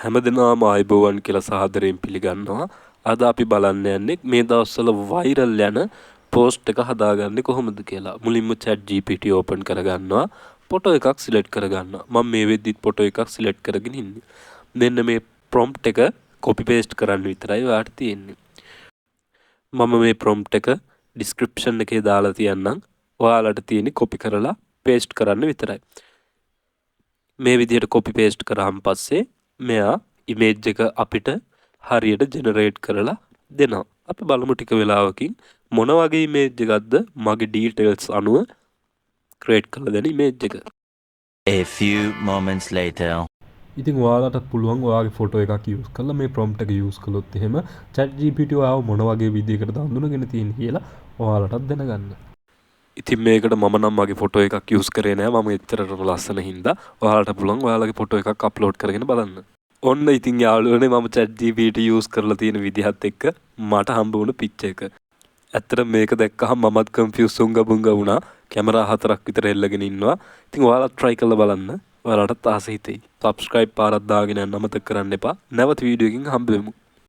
හැමදෙනාම ආයුබෝවන් කියලා සාදරයෙන් පිළිගන්නවා. අද අපි බලන්න යන්නේ මේ දවස්වල වෛරල් යන පෝස්ට් එක හදාගන්නේ කොහොමද කියලා. මුලින්ම chat GPT ඕපන් කරගන්නවා. ෆොටෝ එකක් සිලෙක්ට් කරගන්නවා. මම මේ වෙද්දිත් ෆොටෝ එකක් සිලෙක්ට් කරගෙන ඉන්නේ. මෙන්න මේ ප්‍රොම්ප්ට් එක කොපි පේස්ට් කරන්න විතරයි ඔයාලට තියෙන්නේ. මම මේ ප්‍රොම්ප්ට් එක ඩිස්ක්‍රිප්ෂන් එකේ දාලා තියන්නම්. ඔයාලට තියෙන්නේ කොපි කරලා පේස්ට් කරන්න විතරයි. මේ විදිහට කොපි පේස්ට් කරාන් පස්සේ මෙයා ඉමේජ් එක අපිට හරියට ජෙනරේට් කරලා දෙනවා. අපි බලමු ටික වෙලාවකින් මොන වගේ ඉමේජ් එකක්ද මගේ ඩීටේල්ස් අනුව ක්‍රියේට් කරලා දෙන ඉමේජ් එක. A few moments later. ඉතින් ඔයාලට පුළුවන් ඔයාගේ ෆොටෝ එකක් යූස් කරලා මේ ප්‍රොම්ප්ට් එක යූස් කළොත් එහෙම chat GPT ඔයාව මොන වගේ විදිහකටද හඳුනගෙන තියෙන්නේ කියලා ඔයාලටත් දැනගන්න. ඉතින් මේකට මම නම් මගේ ෆොටෝ එකක් යූස් කරේ නෑ. මම එච්චරටම ලස්සන හින්දා ඔයාලට පුළුවන් ඔයාලගේ ෆොටෝ එකක් අප්ලෝඩ් කරගෙන බලන්න. ඔන්න ඉතින් යාළුවනේ මම chat GPT යූස් කරලා තියෙන විදිහත් එක්ක මට හම්බ වුණ පිච් එක. ඇත්තට මේක දැක්කහම මමත් කන්ෆියුස් වුණා. කැමරා 4ක් විතර එල්ලගෙන ඉන්නවා. ඉතින් ඔයාලත් try කරලා බලන්න. ඔයාලටත් ආස හිතෙයි. subscribe පාරක් දාගෙන යන්න අමතක කරන්න එපා. නැවත වීඩියෝ එකකින් හම්බ වෙමු.